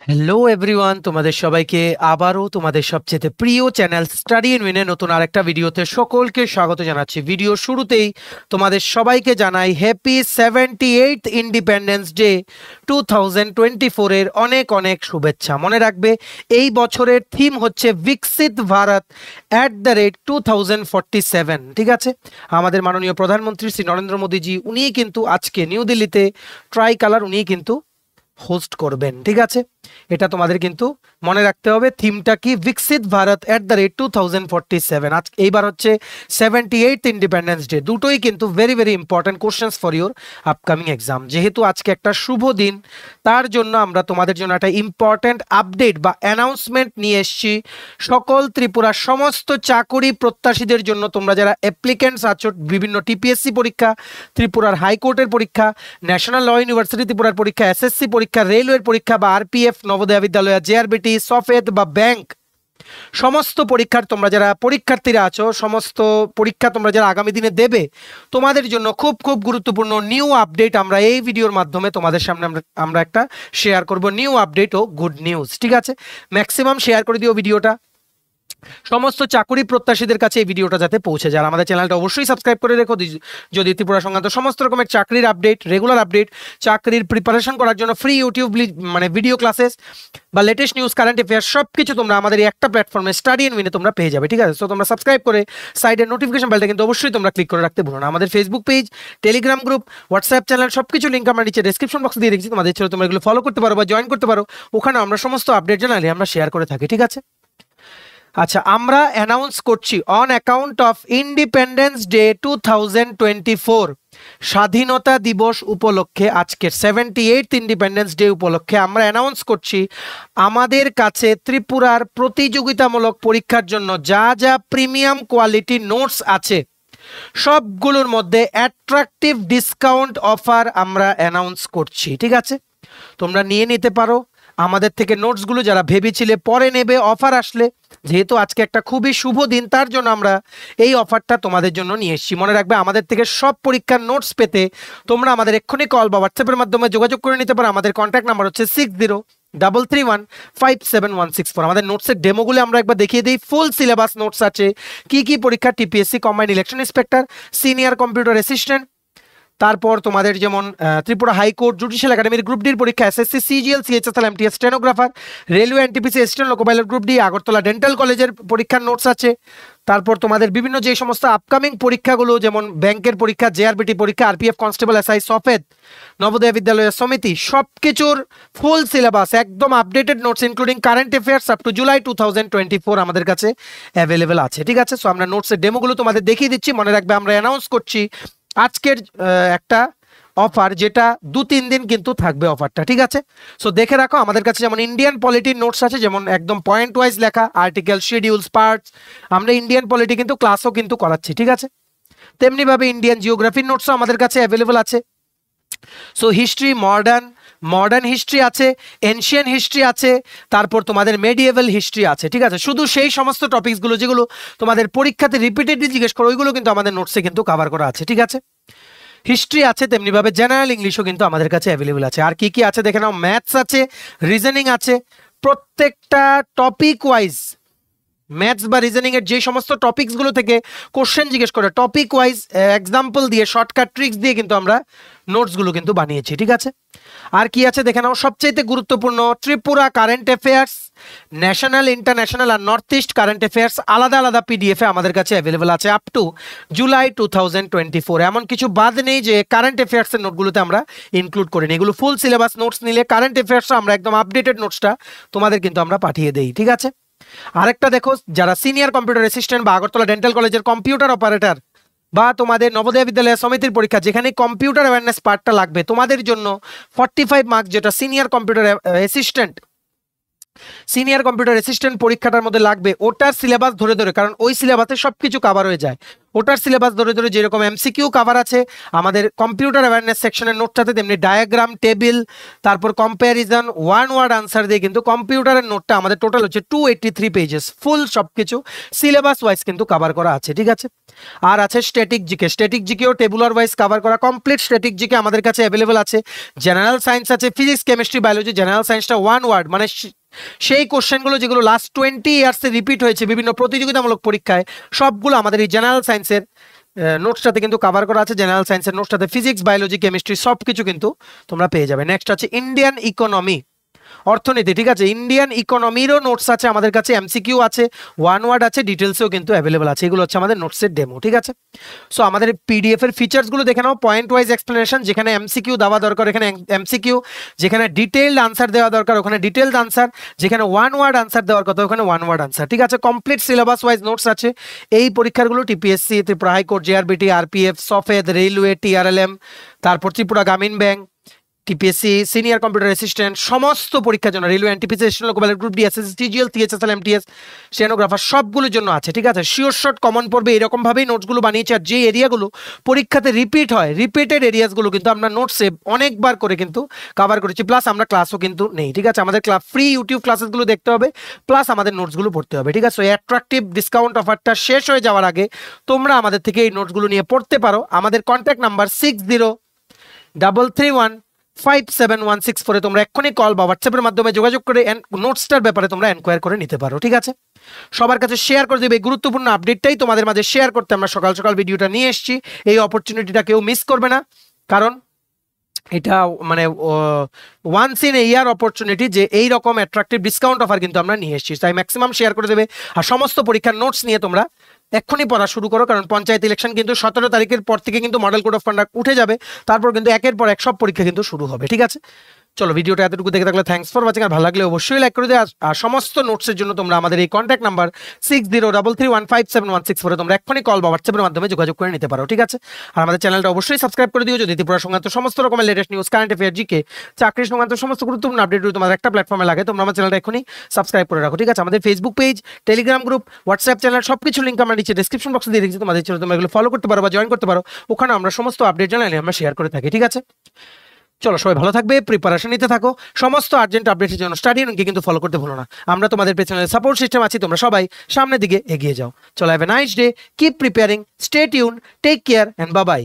Hello everyone, তোমাদের সবাইকে আবারও তোমাদের সবচেয়ে প্রিয় চ্যানেল স্টাডি ইন উইনে নতুন আরেকটা ভিডিওতে সকলকে স্বাগত জানাচ্ছি। ভিডিও শুরুতেই তোমাদের সবাইকে জানাই হ্যাপি 78th ইন্ডিপেন্ডেন্স ডে 2024 এর অনেক অনেক শুভেচ্ছা। মনে রাখবে এই বছরের থিম হচ্ছে বিকশিত ভারত @2047। ঠিক আছে, আমাদের মাননীয় প্রধানমন্ত্রী শ্রী নরেন্দ্র মোদীজি উনি কিন্তু আজকে নিউ দিল্লিতে ট্রাই কালার উনি কিন্তু হোস্ট করবেন। ঠিক আছে, এটা তোমাদের কিন্তু মনে রাখতে হবে। থিমটা কি? বিকশিত ভারত @2047। আজ এইবার হচ্ছে 78th ইন্ডিপেন্ডেন্স ডে। দুটোই কিন্তু very very important questions for your upcoming exam. যেহেতু আজকে একটা শুভ দিন, তার জন্য আমরা তোমাদের জন্য একটা ইম্পর্টেন্ট আপডেট বা অ্যানাউন্সমেন্ট নিয়ে এসেছি সকল ত্রিপুরার সমস্ত চাকরি প্রত্যাশীদের জন্য। তোমরা যারা অ্যাপ্লিকেন্টস আছো বিভিন্ন টিপিএসসি পরীক্ষা, ত্রিপুরার হাইকোর্টের পরীক্ষা, ন্যাশনাল ল ইউনিভার্সিটি ত্রিপুরার পরীক্ষা, এসএসসি পরীক্ষা, রেলওয়ের পরীক্ষা বা আরপিএফ, নবোদয় বিদ্যালয়, জেআরবিটি, সফেদ বা ব্যাংক, সমস্ত পরীক্ষার তোমরা যারা পরীক্ষার্থীরা আছো, সমস্ত পরীক্ষা তোমরা যারা আগামী দিনে দেবে, তোমাদের জন্য খুব খুব গুরুত্বপূর্ণ নিউ আপডেট আমরা এই ভিডিওর মাধ্যমে তোমাদের সামনে আমরা একটা শেয়ার করব। নিউ আপডেট ও গুড নিউজ। ঠিক আছে, ম্যাক্সিমাম শেয়ার করে দিও ভিডিওটা সমস্ত চাকরি প্রত্যাশীদের কাছে। এই ভিডিওটা যাতে পৌঁছে যায়। আমাদের চ্যানেলটা অবশ্যই সাবস্ক্রাইব করে রেখো যদি ত্রিপুরা সংক্রান্ত সমস্ত রকমের চাকরির আপডেট, রেগুলার আপডেট, চাকরির প্রিপারেশন করার জন্য ফ্রি ইউটিউব ভিডিও ক্লাসেস বা লেটেস্ট নিউজ, কারেন্ট অ্যাফেয়ার্স সব কিছু তোমরা আমাদের এই একটা প্ল্যাটফর্মে স্টাডি ইন উইনে তোমরা পেয়ে যাবে। ঠিক আছে, তো তোমরা সাবস্ক্রাইব করে সাইডের নোটিফিকেশন বেলটা কিন্তু অবশ্যই তোমরা ক্লিক করে রাখতে ভুলো না। আমাদের Facebook page, Telegram group, WhatsApp channel সবকিছু লিঙ্ক আমরা নিচে ডেসক্রিপশন বক্সে দিয়ে রেখেছি। তোমাদের ছেলে তোমরা এগুলো ফলো করতে পারো বা জয়েন করতে পারো। ওখানে আমরা সমস্ত আপডেট জানালে আমরা শেয়ার করে থাকি। ঠিক আছে, আচ্ছা, আমরা অ্যানাউন্স করছি on account of independence day 2024, স্বাধীনতা দিবস উপলক্ষে, আজকের 78th ইন্ডিপেন্ডেন্স ডে উপলক্ষে আমরা অ্যানাউন্স করছি আমাদের কাছে ত্রিপুরার প্রতিযোগিতামূলক পরীক্ষার জন্য যা যা প্রিমিয়াম কোয়ালিটি নোটস আছে সবগুলোর মধ্যে অ্যাট্রাকটিভ ডিসকাউন্ট অফার আমরা অ্যানাউন্স করছি। ঠিক আছে, তোমরা নিয়ে নিতে পারো আমাদের থেকে নোটসগুলো, যারা ভেবেছিলে পরে নেবে অফার আসলে। যেহেতু আজকে একটা খুবই শুভ দিন, তার জন্য আমরা এই অফারটা তোমাদের জন্য নিয়ে এসেছি। মনে রাখবে আমাদের থেকে সব পরীক্ষার নোটস পেতে তোমরা আমাদের এক্ষুনি কল বা হোয়াটসঅ্যাপের মাধ্যমে যোগাযোগ করে নিতে পারো। আমাদের কন্ট্যাক্ট নাম্বার হচ্ছে 6033157164। আমাদের নোটসের ডেমোগুলো আমরা একবার দেখিয়ে দিই। ফুল সিলেবাস নোটস আছে, কি কি পরীক্ষা, TPSC combined election inspector, senior computer assistant, তারপর তোমাদের যেমন ত্রিপুরা হাইকোর্ট, জুডিশিয়াল একাডেমির গ্রুপ ডির পরীক্ষা, SSC, CGL, CHSL, MTS stenographer, railway, NTPC assistant loco pilot group D, Agartala dental কলেজের পরীক্ষার নোটস আছে। তারপর তোমাদের বিভিন্ন যে সমস্ত আপকামিং পরীক্ষাগুলো, যেমন ব্যাংকের পরীক্ষা, জেআরবিটি পরীক্ষা, আরপিএফ কনস্টেবল, এসআই, সফেদ, নবোদয় বিদ্যালয় সমিতি, সবকিছুর ফুল সিলেবাস একদম updated notes including current affairs up to July 2024 আমাদের কাছে অ্যাভেলেবেল আছে। ঠিক আছে, সো আমরা নোটসের ডেমোগুলো তোমাদের দেখিয়ে দিচ্ছি। মনে রাখবে আমরা অ্যানাউন্স করছি আজকের একটা অফার, যেটা 2-3 দিন কিন্তু থাকবে অফারটা। ঠিক আছে, সো দেখে রাখো। আমাদের কাছে যেমন ইন্ডিয়ান পলিটির নোটস আছে, যেমন একদম পয়েন্ট ওয়াইজ লেখা, আর্টিকেল, শিডিউলস, পার্টস। আমরা ইন্ডিয়ান পলিটি কিন্তু ক্লাসও কিন্তু করাচ্ছি। ঠিক আছে, তেমনি ভাবে ইন্ডিয়ান জিওগ্রাফির নোটসও আমাদের কাছে অ্যাভেলেবল আছে। সো হিস্ট্রি, মডার্ন হিস্ট্রি আছে, এনশিয়ান হিস্ট্রি আছে, তারপর তোমাদের মেডিয়েভাল হিস্ট্রি আছে। ঠিক আছে, শুধু সেই সমস্ত টপিকসগুলো যেগুলো তোমাদের পরীক্ষাতে রিপিটেডলি জিজ্ঞেস করো, ওইগুলো কিন্তু আমাদের নোটসে কিন্তু কভার করা আছে। ঠিক আছে, হিস্ট্রি আছে, তেমনিভাবে জেনারেল ইংলিশও কিন্তু আমাদের কাছে অ্যাভেলেবল আছে। আর কি কি আছে দেখে নাও। ম্যাথস আছে, রিজনিং আছে, প্রত্যেকটা টপিক ওয়াইজ ম্যাথস বা রিজনিং এর যে সমস্ত টপিকসগুলো থেকে কোশ্চেন জিজ্ঞেস করে, টপিক ওয়াইজ এক্সাম্পল দিয়ে, শর্টকাট ট্রিক্স দিয়ে কিন্তু আমরা নোটসগুলো কিন্তু বানিয়েছি। ঠিক আছে, আর কি আছে দেখে নাও। সবচেয়ে গুরুত্বপূর্ণ Tripura current affairs, national, international আর নর্থ ইস্ট কারেন্ট অ্যাফেয়ার্স আলাদা আলাদা পিডিএফে আমাদের কাছে অ্যাভেলেবল আছে আপ টু জুলাই 2024। এমন কিছু বাদ নেই যে কারেন্ট অ্যাফেয়ার্সের নোটগুলোতে আমরা ইনক্লুড করিনি। এগুলো ফুল সিলেবাস নোটস নিলে কারেন্ট অ্যাফেয়ার্স আমরা একদম আপডেটেড নোটসটা তোমাদের কিন্তু আমরা পাঠিয়ে দেই। ঠিক আছে, আরেকটা দেখো, যারা সিনিয়র কম্পিউটার অ্যাসিস্ট্যান্ট বা আগরতলা ডেন্টাল কলেজের কম্পিউটার অপারেটর বা তোমাদের নবোদয় বিদ্যালয় সমিতির পরীক্ষা, যেখানে কম্পিউটার অ্যাওয়ারনেস পার্টটা লাগবে, তোমাদের জন্য 45 মার্কস যেটা সিনিয়র কম্পিউটার অ্যাসিস্ট্যান্ট পরীক্ষাটার মধ্যে লাগবে, ওটার সিলেবাস ধরে ধরে, কারণ ওই সিলেবাসে সবকিছু কভার হয়ে যায়, ওটার সিলেবাস ধরে ধরে যেরকম এমসিকিউ কভার আছে আমাদের কম্পিউটার অ্যাওয়ারনেস সেকশনের নোটটাতে, তেমনি ডায়াগ্রাম, টেবিল, তারপর কম্প্যারিজন, ওয়ান ওয়ার্ড আনসার দিয়ে কিন্তু কম্পিউটারের নোটটা আমাদের টোটাল হচ্ছে 283 পেজেস, ফুল সবকিছু সিলেবাস ওয়াইজ কিন্তু কভার করা আছে, ঠিক আছে। আর আছে স্ট্যাটিক জিকে, স্ট্যাটিক জিকেও টেবুলার ওয়াইজ কভার করা, কমপ্লিট স্ট্যাটিক জিকে আমাদের কাছে অ্যাভেলেবল আছে। জেনারেল সায়েন্স আছে, ফিজিক্স, কেমিস্ট্রি, বায়োলজি। জেনারেল সায়েন্সটা ওয়ান ওয়ার্ড, মানে সেই কোশ্চেনগুলো যেগুলো লাস্ট 20 ইয়ার্সে রিপিট হয়েছে বিভিন্ন প্রতিযোগিতামূলক পরীক্ষায়, সবগুলো আমাদের এই জেনারেল সায়েন্সের নোটসটাতে কিন্তু কভার করা আছে। জেনারেল সায়েন্সের নোটসটাতে ফিজিক্স, বায়োলজি, কেমিস্ট্রি সব কিছু কিন্তু তোমরা পেয়ে যাবে। নেক্সট আছে ইন্ডিয়ান ইকোনমি, অর্থনীতি, ঠিক আছে। ইন্ডিয়ান ইকোনমিরও নোটস আছে আমাদের কাছে, এমসিকিউ আছে, ওয়ান ওয়ার্ড আছে, ডিটেলসও কিন্তু অ্যাভেলেবল আছে। এগুলো হচ্ছে আমাদের নোটসের ডেমো, ঠিক আছে। সো আমাদের পিডিএফ এর ফিচার্সগুলো দেখে নাও। পয়েন্ট ওয়াইজ এক্সপ্লেনেশন, যেখানে এমসিকিউ দেওয়া দরকার এখানে এমসিকিউ, যেখানে ডিটেইলড আনসার দেওয়া দরকার ওখানে ডিটেইলড আনসার, যেখানে ওয়ান ওয়ার্ড আনসার দেওয়ার কথা ওখানে ওয়ান ওয়ার্ড আনসার, ঠিক আছে। কমপ্লিট সিলেবাস ওয়াইজ নোটস আছে। এই পরীক্ষাগুলো TPSC, Tripura high court, JRBT, RPF, সফেদ, রেলওয়ে, টিআরএলএম, তারপর Tripura Gramin bank, TPSC, senior computer assistant, সমস্ত পরীক্ষার জন্য, railway, NTPC, local group D, SSC, TGL, THSL, MTS, stenographer সবগুলোর জন্য আছে, ঠিক আছে। শিওর শর্ট কমন পড়বে এরকম ভাবেই নোটসগুলো বানিয়েছে। আর যে এরিয়াগুলো পরীক্ষাতে রিপিট হয়, রিপিটেড এরিয়াসগুলো কিন্তু আমরা নোটসে অনেকবার করে কিন্তু কভার করেছি, প্লাস আমরা ক্লাসও কিন্তু নেই, ঠিক আছে। আমাদের ফ্রি ইউটিউব ক্লাসেসগুলো দেখতে হবে, প্লাস আমাদের নোটসগুলো পড়তে হবে, ঠিক আছে। অ্যাট্রাকটিভ ডিসকাউন্ট অফারটা শেষ হয়ে যাওয়ার আগে তোমরা আমাদের থেকে এই নোটসগুলো নিয়ে পড়তে পারো। আমাদের কন্ট্যাক্ট নাম্বার 6033157164 তোমরা এক্ষুনি কল বা হোয়াটসঅ্যাপের মাধ্যমে যোগাযোগ করে নোটসটার ব্যাপারে তোমরা এনকোয়ার করে নিতে পারো, ঠিক আছে। সবার কাছে শেয়ার করে দেবে, গুরুত্বপূর্ণ আপডেটটাই তোমাদের মাঝে শেয়ার করতে আমরা সকাল সকাল ভিডিওটা নিয়ে এসেছি। এই অপরচুনিটিটা কেউ মিস করবে না, কারণ এটা মানে once in a year opportunity যে এই রকম অ্যাট্রাকটিভ ডিসকাউন্ট অফার কিন্তু আমরা নিয়ে এসেছি। তাই ম্যাক্সিমাম শেয়ার করে দেবে। আর সমস্ত পরীক্ষার নোটস নিয়ে তোমরা এক্ষুনি পড়া শুরু করো, কারণ পঞ্চায়েত ইলেকশন কিন্তু 17 তারিখের পর থেকে কিন্তু মডেল কোড অফ কন্ডাক্ট উঠে যাবে, তারপর কিন্তু একের পর এক সব পরীক্ষা কিন্তু শুরু হবে, ঠিক আছে। চলো, ভিডিওটা এতটুকু দেখে থাকলে থ্যাঙ্কস ফর ওয়াচিং। আর ভালো লাগলে অবশ্যই লাইক করে দিও। আর সমস্ত নোটসের জন্য তোমরা আমাদের এই কন্ট্যাক্ট নাম্বার 6033157164 তোমরা এক্ষুনি কল বা হোয়াটসঅ্যাপের মাধ্যমে যোগাযোগ করে নিতে পারো, ঠিক আছে। আর আমাদের চ্যানেলটা অবশ্যই সাবস্ক্রাইব করে দিও, যদি ত্রিপুরা সংক্রান্ত সমস্ত রকমের latest news, current affair, GK, চাকরি সংক্রান্ত সমস্ত গুরুত্বপূর্ণ আপডেটগুলো তোমাদের একটা প্ল্যাটফর্মে লাগে, তোমরা আমার চ্যানেলটা এখনই সাবস্ক্রাইব করে রাখো, ঠিক আছে। আমাদের Facebook page, Telegram group, WhatsApp channel সবকিছু লিঙ্ক আমরা নিচে ডেসক্রিপশন বক্সে দিয়ে রেখেছি, তোমাদের চ্যানেল তোমরা এগুলো ফলো করতে পারো বা জয়েন করতে পারো। ওখানে আমরা সমস্ত আপডেট জানালে আমরা শেয়ার করে থাকি, ঠিক আছে। চলো, সবাই ভালো থাকবে, প্রিপারেশন নিতে থাকো, সমস্ত আর্জেন্ট আপডেটের জন্য স্টাডি রুমকে কিন্তু ফলো করতে ভুলো না। আমরা তোমাদের পেছনে সাপোর্ট সিস্টেম আছি, তোমরা সবাই সামনের দিকে এগিয়ে যাও। চলো, have a nice day, keep preparing, stay tune, take care and bye by.